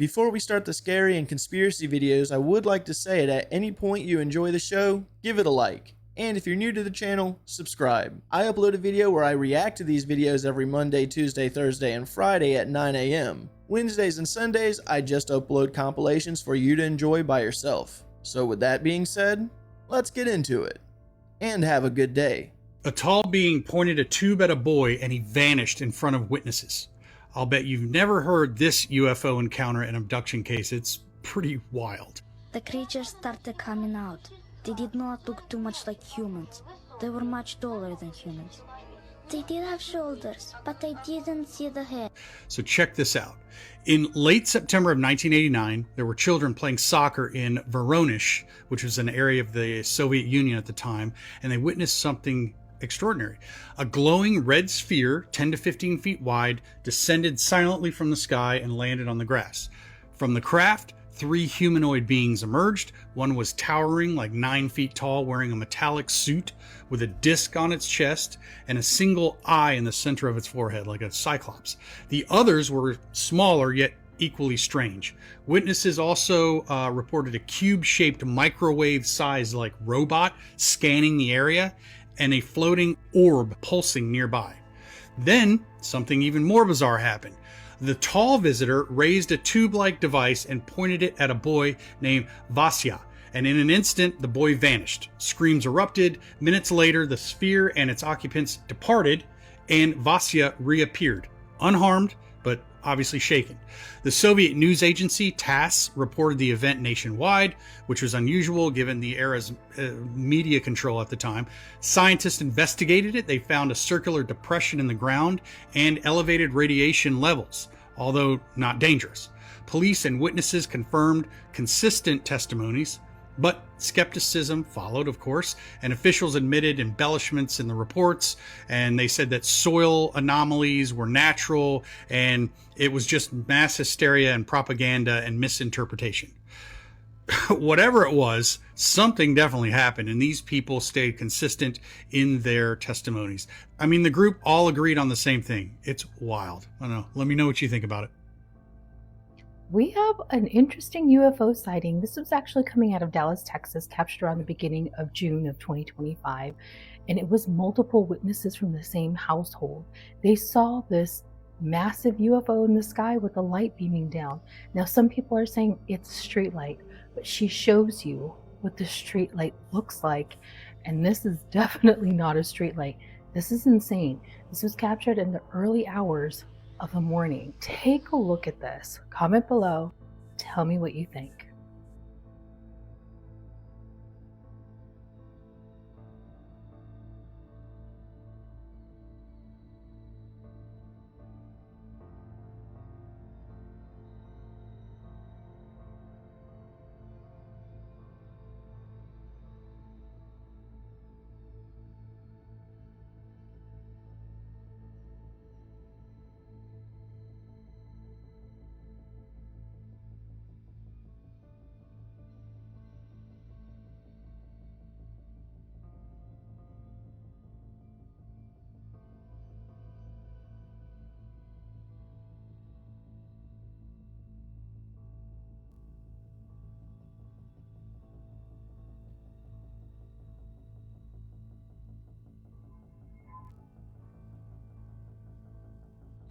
Before we start the scary and conspiracy videos, I would like to say that at any point you enjoy the show, give it a like. And if you're new to the channel, subscribe. I upload a video where I react to these videos every Monday, Tuesday, Thursday, and Friday at 9 a.m. Wednesdays and Sundays, I just upload compilations for you to enjoy by yourself. So with that being said, let's get into it. And have a good day. A tall being pointed a tube at a boy and he vanished in front of witnesses. I'll bet you've never heard this UFO encounter and abduction case. It's pretty wild. The creatures started coming out. They did not look too much like humans. They were much taller than humans. They did have shoulders, but I didn't see the head. So check this out. In late September of 1989, there were children playing soccer in Voronezh, which was an area of the Soviet Union at the time, and they witnessed something extraordinary. A glowing red sphere, 10 to 15 feet wide, descended silently from the sky and landed on the grass. From the craft, 3 humanoid beings emerged. One was towering, like 9 feet tall, wearing a metallic suit with a disc on its chest and a single eye in the center of its forehead, like a cyclops. The others were smaller, yet equally strange. Witnesses also reported a cube-shaped microwave-sized like robot scanning the area and a floating orb pulsing nearby. Then something even more bizarre happened. The tall visitor raised a tube-like device and pointed it at a boy named Vasya, and in an instant the boy vanished. Screams erupted. Minutes later, the sphere and its occupants departed, and Vasya reappeared, unharmed, but obviously shaken. The Soviet news agency TASS reported the event nationwide, which was unusual given the era's media control at the time. Scientists investigated it. They found a circular depression in the ground and elevated radiation levels, although not dangerous. Police and witnesses confirmed consistent testimonies, but skepticism followed, of course, and officials admitted embellishments in the reports, and they said that soil anomalies were natural, and it was just mass hysteria and propaganda and misinterpretation. Whatever it was, something definitely happened, and these people stayed consistent in their testimonies. I mean, the group all agreed on the same thing. It's wild. I don't know. Let me know what you think about it. We have an interesting UFO sighting. This was actually coming out of Dallas, Texas, captured around the beginning of June of 2025. And it was multiple witnesses from the same household. They saw this massive UFO in the sky with a light beaming down. Now, some people are saying it's straight light, but she shows you what the straight light looks like. And this is definitely not a straight light. This is insane. This was captured in the early hours of the morning. Take a look at this. Comment below. Tell me what you think.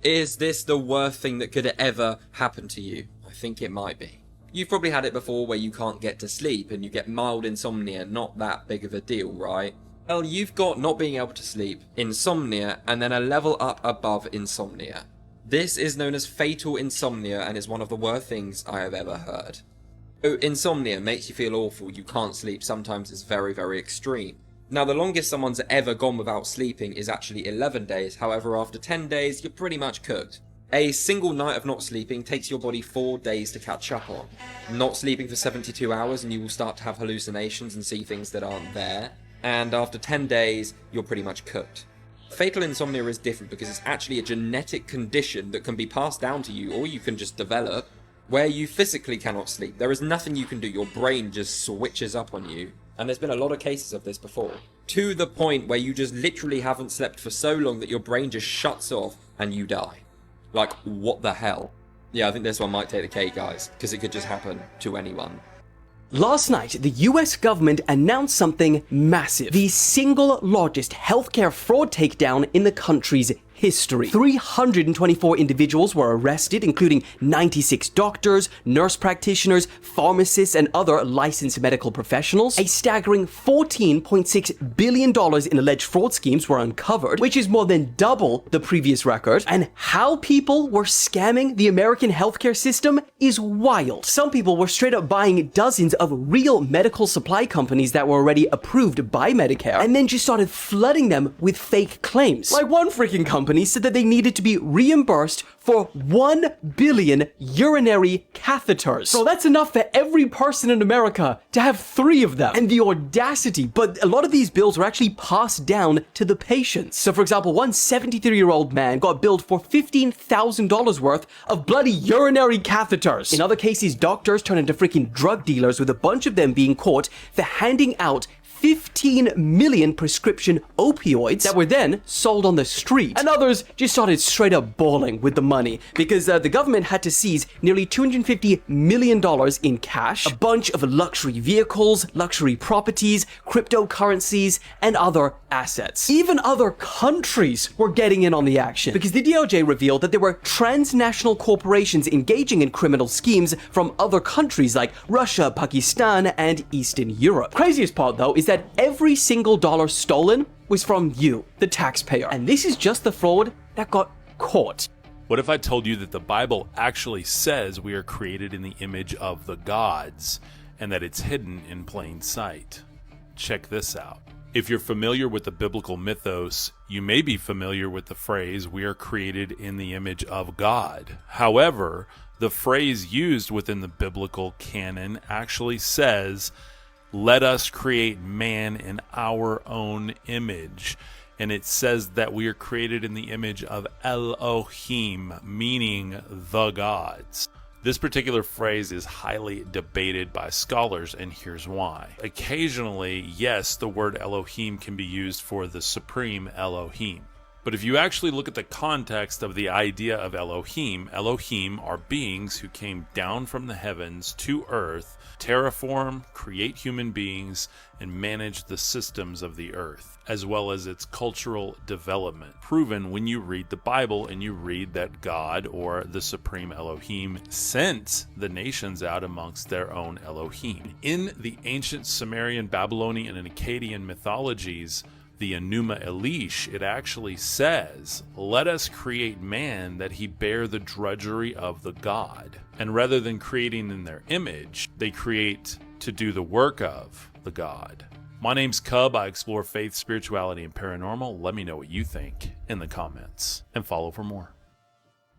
Is this the worst thing that could ever happen to you? I think it might be. You've probably had it before where you can't get to sleep and you get mild insomnia, not that big of a deal, right? Well, you've got not being able to sleep, insomnia, and then a level up above insomnia. This is known as fatal insomnia and is one of the worst things I have ever heard. So, insomnia makes you feel awful, you can't sleep, sometimes it's very, very extreme. Now, the longest someone's ever gone without sleeping is actually 11 days, however, after 10 days, you're pretty much cooked. A single night of not sleeping takes your body 4 days to catch up on. Not sleeping for 72 hours and you will start to have hallucinations and see things that aren't there. And after 10 days, you're pretty much cooked. Fatal insomnia is different because it's actually a genetic condition that can be passed down to you, or you can just develop, where you physically cannot sleep. There is nothing you can do, your brain just switches up on you. And there's been a lot of cases of this before. To the point where you just literally haven't slept for so long that your brain just shuts off and you die. Like, what the hell? Yeah, I think this one might take the cake, guys, because it could just happen to anyone. Last night, the US government announced something massive. The single largest healthcare fraud takedown in the country's history. 324 individuals were arrested, including 96 doctors, nurse practitioners, pharmacists, and other licensed medical professionals. A staggering $14.6 billion in alleged fraud schemes were uncovered, which is more than double the previous record. And how people were scamming the American healthcare system is wild. Some people were straight up buying dozens of real medical supply companies that were already approved by Medicare, and then just started flooding them with fake claims. Like one freaking company said that they needed to be reimbursed for 1 billion urinary catheters. So that's enough for every person in America to have 3 of them. And the audacity, but a lot of these bills were actually passed down to the patients. So for example, one 73-year-old man got billed for $15,000 worth of bloody urinary catheters. In other cases, doctors turned into freaking drug dealers, with a bunch of them being caught for handing out 15 million prescription opioids that were then sold on the street. And others just started straight up bawling with the money because the government had to seize nearly $250 million in cash, a bunch of luxury vehicles, luxury properties, cryptocurrencies, and other assets. Even other countries were getting in on the action because the DOJ revealed that there were transnational corporations engaging in criminal schemes from other countries like Russia, Pakistan, and Eastern Europe. Craziest part though is that every single dollar stolen was from you, the taxpayer. And this is just the fraud that got caught. What if I told you that the Bible actually says we are created in the image of the gods and that it's hidden in plain sight? Check this out. If you're familiar with the biblical mythos, you may be familiar with the phrase, we are created in the image of God. However, the phrase used within the biblical canon actually says, let us create man in our own image. And it says that we are created in the image of Elohim, meaning the gods. This particular phrase is highly debated by scholars, and here's why. Occasionally, yes, the word Elohim can be used for the supreme Elohim. But if you actually look at the context of the idea of Elohim, Elohim are beings who came down from the heavens to earth, terraform, create human beings, and manage the systems of the earth, as well as its cultural development. Proven when you read the Bible and you read that God, or the supreme Elohim, sent the nations out amongst their own Elohim. In the ancient Sumerian, Babylonian, and Akkadian mythologies, the Enuma Elish, it actually says, let us create man that he bear the drudgery of the god. And rather than creating in their image, they create to do the work of the god. My name's Cub. I explore faith, spirituality, and paranormal. Let me know what you think in the comments, and follow for more.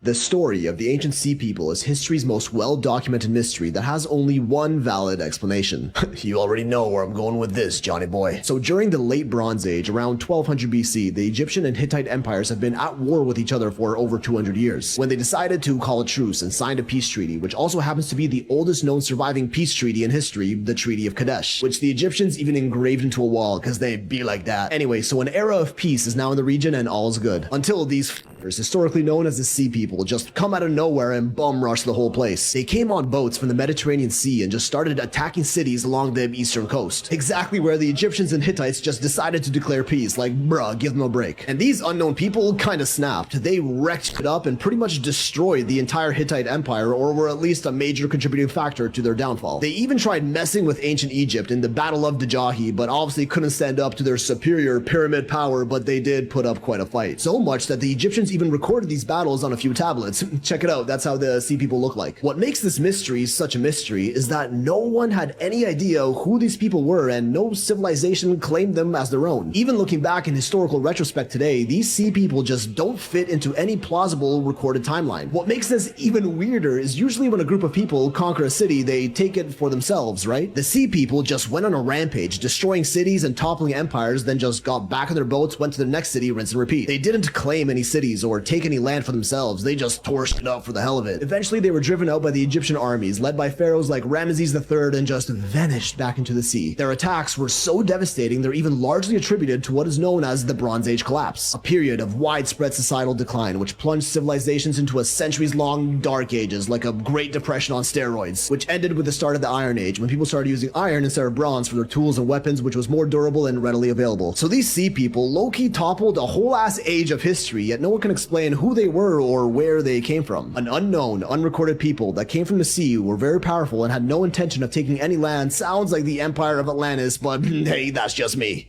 The story of the ancient sea people is history's most well-documented mystery that has only one valid explanation. You already know where I'm going with this, Johnny boy. So during the late Bronze Age, around 1200 BC, the Egyptian and Hittite empires have been at war with each other for over 200 years. When they decided to call a truce and signed a peace treaty, which also happens to be the oldest known surviving peace treaty in history, the Treaty of Kadesh, which the Egyptians even engraved into a wall because they be like that. Anyway, so an era of peace is now in the region and all's good. Until these historically known as the Sea People just come out of nowhere and bum rush the whole place. They came on boats from the Mediterranean Sea and just started attacking cities along the eastern coast. Exactly where the Egyptians and Hittites just decided to declare peace, like bruh, give them a break. And these unknown people kinda snapped. They wrecked it up and pretty much destroyed the entire Hittite Empire, or were at least a major contributing factor to their downfall. They even tried messing with ancient Egypt in the Battle of Dajahi, but obviously couldn't stand up to their superior pyramid power, but they did put up quite a fight. So much that the Egyptians even recorded these battles on a few tablets. Check it out, that's how the Sea People look like. What makes this mystery such a mystery is that no one had any idea who these people were, and no civilization claimed them as their own. Even looking back in historical retrospect today, these Sea People just don't fit into any plausible recorded timeline. What makes this even weirder is usually when a group of people conquer a city, they take it for themselves, right? The Sea People just went on a rampage, destroying cities and toppling empires, then just got back on their boats, went to the next city, rinse and repeat. They didn't claim any cities cities or take any land for themselves. They just tore shit up for the hell of it. Eventually, they were driven out by the Egyptian armies, led by pharaohs like Ramesses III, and just vanished back into the sea. Their attacks were so devastating, they're even largely attributed to what is known as the Bronze Age collapse, a period of widespread societal decline which plunged civilizations into a centuries-long dark ages, like a Great Depression on steroids, which ended with the start of the Iron Age, when people started using iron instead of bronze for their tools and weapons, which was more durable and readily available. So these sea people low-key toppled a whole ass age of history, yet no one can explain who they were or where they came from. An unknown, unrecorded people that came from the sea, were very powerful and had no intention of taking any land. Sounds like the Empire of Atlantis, but hey, that's just me.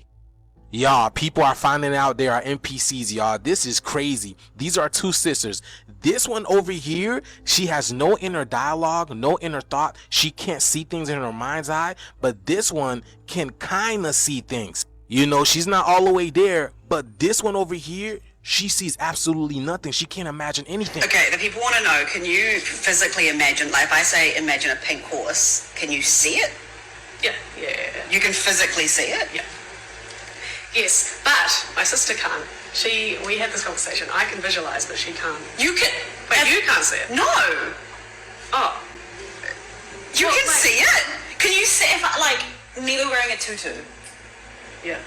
Y'all, people are finding out there are NPCs, y'all. This is crazy. These are two sisters. This one over here, she has no inner dialogue, no inner thought. She can't see things in her mind's eye, but this one can kind of see things. You know, she's not all the way there, but this one over here, she sees absolutely nothing. She can't imagine anything. Okay, the people want to know, can you physically imagine, like if I say imagine a pink horse, can you see it? Yeah. You can physically see it? Yeah. Yes, but my sister can't. We had this conversation. I can visualize, but she can't. You can. But you can't see it. No. Oh. You Well, can like- see it. Can you see if I, like me wearing a tutu? Yeah.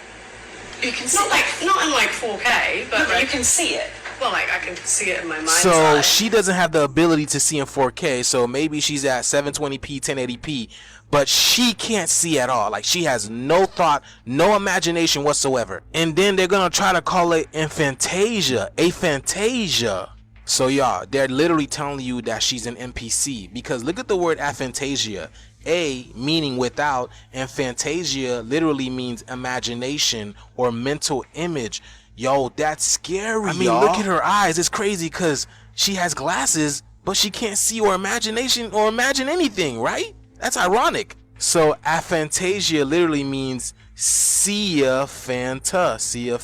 You can see Not it. not in like 4K, but No, but like, you can see it. well, like I can see it in my mind's So eye. she doesn't have the ability to see in 4K, so maybe she's at 720p, 1080p, but she can't see at all. Like, she has no thought, no imagination whatsoever. And then they're gonna try to call it Aphantasia. So y'all, they're literally telling you that she's an NPC, because look at the word Aphantasia. A meaning without, and Fantasia literally means imagination or mental image. Yo, that's scary. I mean, y'all. look at her eyes. It's crazy because she has glasses, but she can't see or imagine anything, right? That's ironic. So aphantasia literally means see a phantom, see a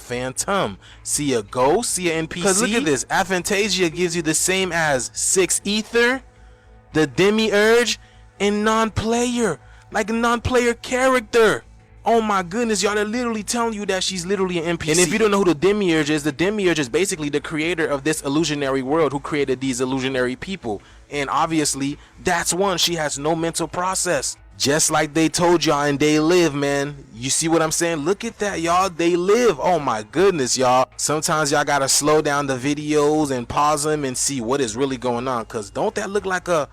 ghost, see a NPC. Because look at this, aphantasia gives you the same as six ether, the demiurge, and non-player, like a non-player character. Oh my goodness, y'all, they're literally telling you that she's literally an NPC. And if you don't know who the demiurge is basically the creator of this illusionary world, who created these illusionary people. And obviously, that's one. She has no mental process. Just like they told y'all, and they live, man. You see what I'm saying? Look at that, y'all. They live. Oh my goodness, y'all. Sometimes y'all gotta slow down the videos and pause them and see what is really going on. Cause don't that look like a...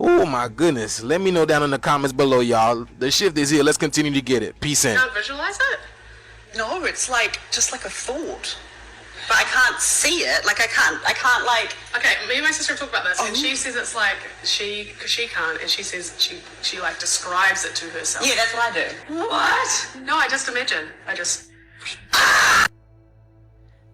Oh my goodness. Let me know down in the comments below, y'all. The shift is here. Let's continue to get it. Peace in. You can't visualize it? No, it's like just like a thought. But I can't see it. Like I can't like. Okay, me and my sister talk about this, and she says it's like she can't, and she says she like describes it to herself. Yeah, that's what I do. What? No, I just imagine.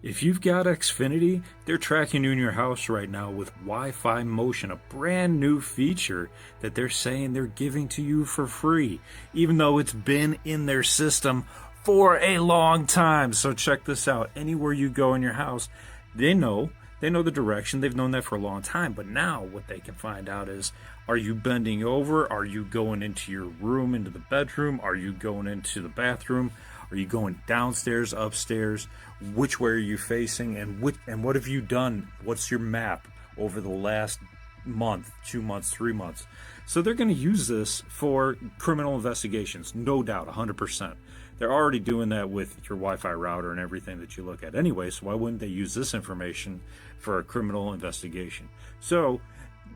If you've got Xfinity, they're tracking you in your house right now with Wi-Fi Motion, a brand new feature that they're saying they're giving to you for free, even though it's been in their system for a long time. So check this out. Anywhere you go in your house, they know the direction. They've known that for a long time. But now what they can find out is, are you bending over? Are you going into your room, into the bedroom? Are you going into the bathroom? Are you going downstairs, upstairs? Which way are you facing? And what have you done? What's your map over the last month, 2 months, 3 months? So they're going to use this for criminal investigations, no doubt, 100%. They're already doing that with your Wi-Fi router and everything that you look at anyway, so why wouldn't they use this information for a criminal investigation? So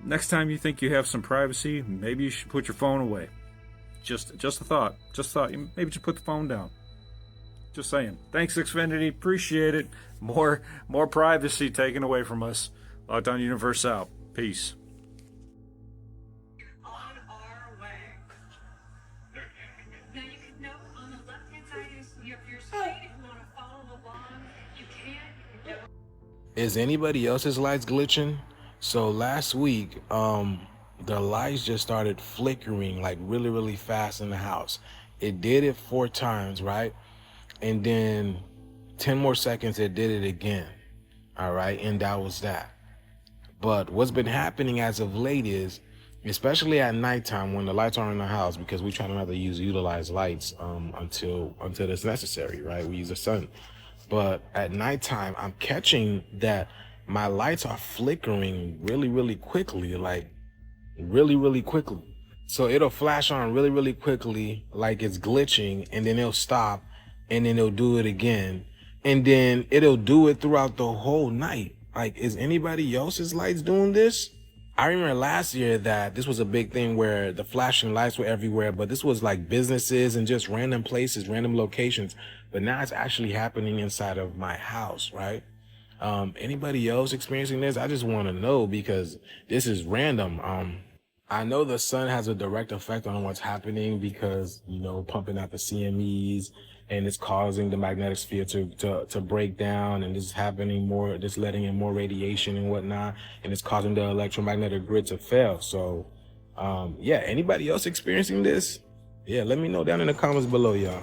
next time you think you have some privacy, maybe you should put your phone away. Just a thought. Maybe just put the phone down. Just saying. Thanks, Xfinity. Appreciate it. More privacy taken away from us. Lockdown Universe out. Peace. Is anybody else's lights glitching? So last week, the lights just started flickering like really, really fast in the house. It did it 4 times, right? And then 10 more seconds, it did it again. All right, and that was that. But what's been happening as of late is, especially at nighttime when the lights aren't in the house, because we try not to utilize lights until it's necessary, right? We use the sun. but at nighttime, I'm catching that my lights are flickering really, really quickly, like really, really quickly. So it'll flash on really, really quickly, like it's glitching, and then it'll stop, and then it'll do it again. And then it'll do it throughout the whole night. Like, is anybody else's lights doing this? I remember last year that this was a big thing where the flashing lights were everywhere, but this was like businesses and just random places, random locations. But now it's actually happening inside of my house, right? Anybody else experiencing this? I just want to know, because this is random. I know the sun has a direct effect on what's happening because, you know, pumping out the CMEs, and it's causing the magnetic sphere to break down, and this is happening more, just letting in more radiation and whatnot, and it's causing the electromagnetic grid to fail. So, yeah, anybody else experiencing this? Yeah, let me know down in the comments below, y'all.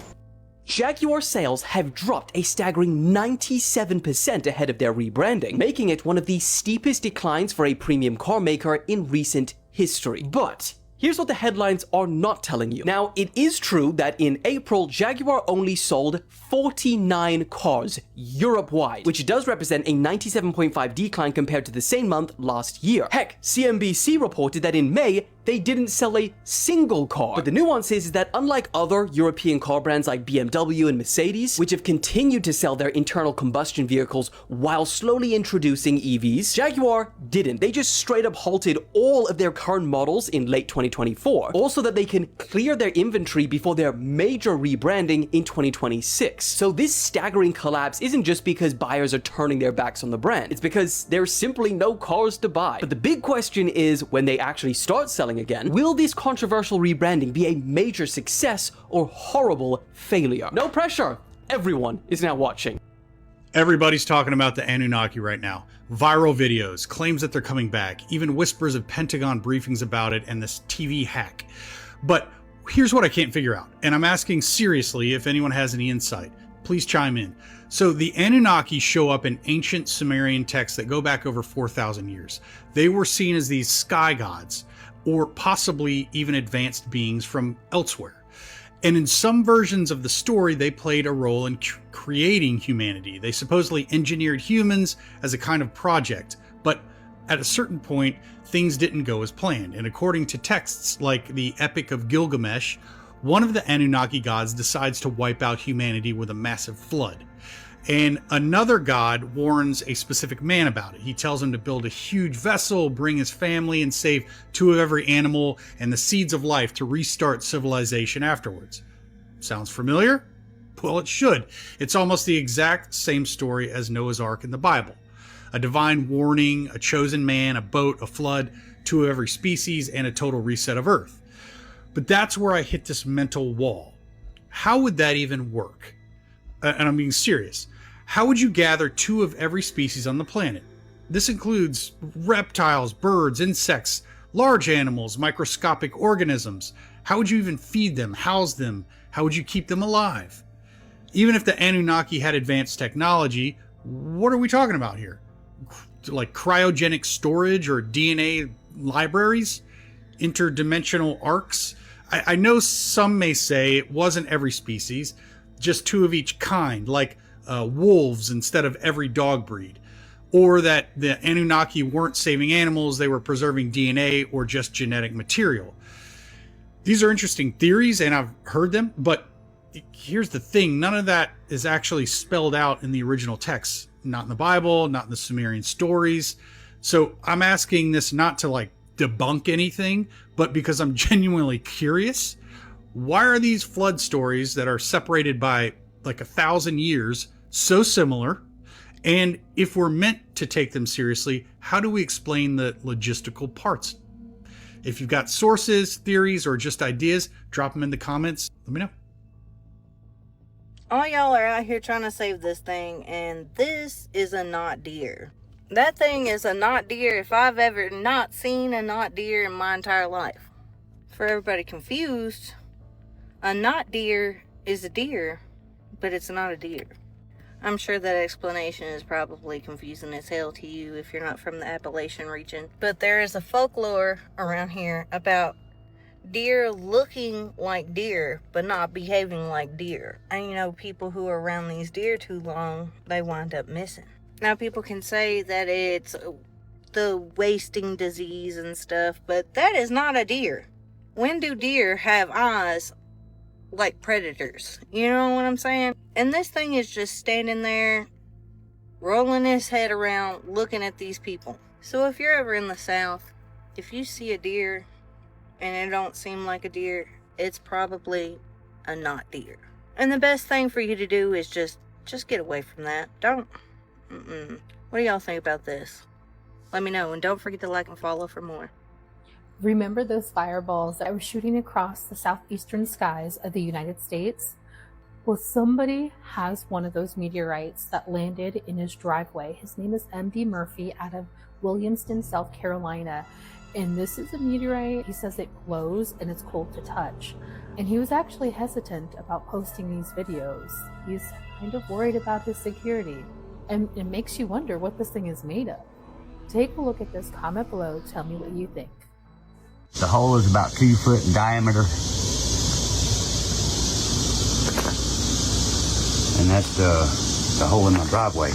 Jaguar sales have dropped a staggering 97% ahead of their rebranding, making it one of the steepest declines for a premium car maker in recent history. But here's what the headlines are not telling you. Now, it is true that in April, Jaguar only sold 49 cars Europe-wide, which does represent a 97.5% decline compared to the same month last year. Heck, CNBC reported that in May, they didn't sell a single car. But the nuance is that unlike other European car brands like BMW and Mercedes, which have continued to sell their internal combustion vehicles while slowly introducing EVs, Jaguar didn't. They just straight up halted all of their current models in late 2024, also that they can clear their inventory before their major rebranding in 2026. So this staggering collapse isn't just because buyers are turning their backs on the brand, it's because there's simply no cars to buy. But the big question is, when they actually start selling again, will this controversial rebranding be a major success or horrible failure? No pressure, everyone is now watching. Everybody's talking about the Anunnaki right now. Viral videos, claims that they're coming back, even whispers of Pentagon briefings about it, and this TV hack. But here's what I can't figure out, and I'm asking seriously if anyone has any insight. Please chime in. So the Anunnaki show up in ancient Sumerian texts that go back over 4,000 years. They were seen as these sky gods, or possibly even advanced beings from elsewhere. And in some versions of the story, they played a role in creating humanity. They supposedly engineered humans as a kind of project, but at a certain point, things didn't go as planned. And according to texts like the Epic of Gilgamesh, one of the Anunnaki gods decides to wipe out humanity with a massive flood. And another god warns a specific man about it. He tells him to build a huge vessel, bring his family, and save 2 of every animal and the seeds of life to restart civilization afterwards. Sounds familiar? Well, it should. It's almost the exact same story as Noah's Ark in the Bible. A divine warning, a chosen man, a boat, a flood, 2 of every species, and a total reset of Earth. But that's where I hit this mental wall. How would that even work? And I'm being serious. How would you gather 2 of every species on the planet? This includes reptiles, birds, insects, large animals, microscopic organisms. How would you even feed them, house them? How would you keep them alive? Even if the Anunnaki had advanced technology, what are we talking about here? Like cryogenic storage or DNA libraries? Interdimensional arcs? I know some may say it wasn't every species, just 2 of each kind, like wolves instead of every dog breed, or that the Anunnaki weren't saving animals, they were preserving DNA or just genetic material. These are interesting theories, and I've heard them, but here's the thing, none of that is actually spelled out in the original texts, not in the Bible, not in the Sumerian stories. So I'm asking this not to like debunk anything, but because I'm genuinely curious. Why are these flood stories that are separated by like 1,000 years so similar? And if we're meant to take them seriously, how do we explain the logistical parts? If you've got sources, theories, or just ideas, drop them in the comments. Let me know. All y'all are out here trying to save this thing, and this is a not deer. That thing is a not deer if I've ever not seen a not deer in my entire life. For everybody confused, a not deer is a deer, but it's not a deer. I'm sure that explanation is probably confusing as hell to you if you're not from the Appalachian region. But there is a folklore around here about deer looking like deer, but not behaving like deer. And you know, people who are around these deer too long, they wind up missing. Now, people can say that it's the wasting disease and stuff, but that is not a deer. When do deer have eyes like predators? You know what I'm saying? And this thing is just standing there, rolling his head around, looking at these people. So if you're ever in the South, if you see a deer and it don't seem like a deer, it's probably a not deer. And the best thing for you to do is just get away from that. Don't. What do y'all think about this? Let me know, and don't forget to like and follow for more. Remember those fireballs that were shooting across the southeastern skies of the United States? Well, somebody has one of those meteorites that landed in his driveway. His name is M.D. Murphy out of Williamston, South Carolina. And this is a meteorite. He says it glows and it's cold to touch. And he was actually hesitant about posting these videos. He's kind of worried about his security. And it makes you wonder what this thing is made of. Take a look at this, comment below, tell me what you think. The hole is about 2 foot in diameter. And that's the hole in my driveway.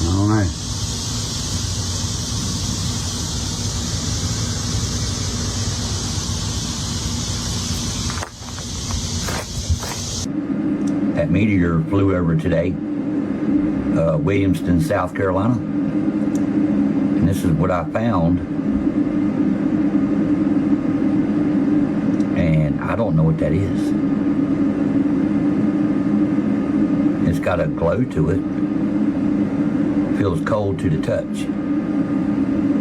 I don't know. That meteor flew over today, Williamston, South Carolina. And this is what I found. And I don't know what that is. It's got a glow to it. Feels cold to the touch.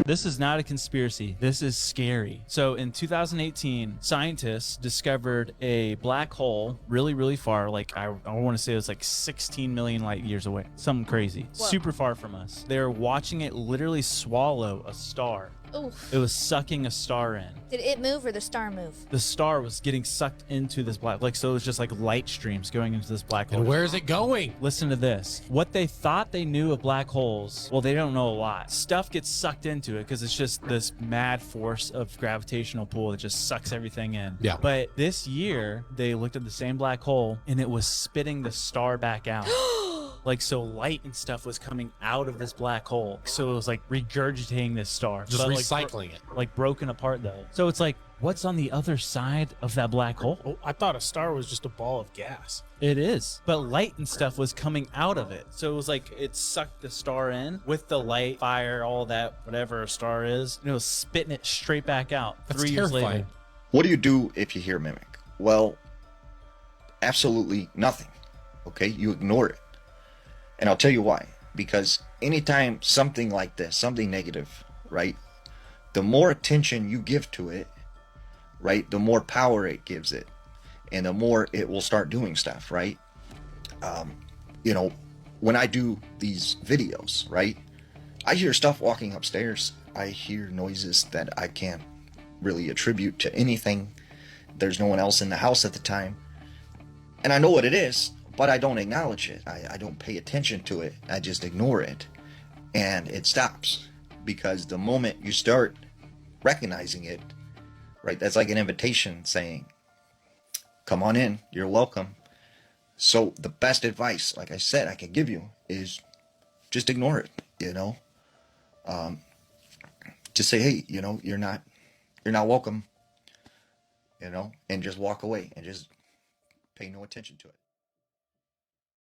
This is not a conspiracy. This is scary. So in 2018, scientists discovered a black hole really, really far. Like I want to say it was like 16 million light years away. Something crazy. Whoa. Super far from us. They were watching it literally swallow a star. Oof. It was sucking a star in. Did it move or the star move? The star was getting sucked into this black, so it was just like light streams going into this black hole. And where is it going? Listen to this. What they thought they knew of black holes, well, they don't know a lot. Stuff gets sucked into it because it's just this mad force of gravitational pull that just sucks everything in. Yeah. But this year, they looked at the same black hole and it was spitting the star back out. Like, so light and stuff was coming out of this black hole. So it was like regurgitating this star. Just but recycling it. Like broken apart though. So it's like, what's on the other side of that black hole? Oh, I thought a star was just a ball of gas. It is. But light and stuff was coming out of it. So it was like it sucked the star in with the light, fire, all that, whatever a star is. And it was spitting it straight back out. That's 3 years terrifying. later. What do you do if you hear mimic? Well, absolutely nothing. Okay? You ignore it. And I'll tell you why. Because anytime something like this, something negative, right? The more attention you give to it, right? The more power it gives it. And the more it will start doing stuff, right? You know, when I do these videos, right? I hear stuff walking upstairs. I hear noises that I can't really attribute to anything. There's no one else in the house at the time. And I know what it is, but I don't acknowledge it. I don't pay attention to it. I just ignore it. And it stops. Because the moment you start recognizing it, right, that's like an invitation saying, come on in, you're welcome. So the best advice, like I said, I can give you is just ignore it, you know. Just say, hey, you know, you're not welcome, you know, and just walk away and just pay no attention to it.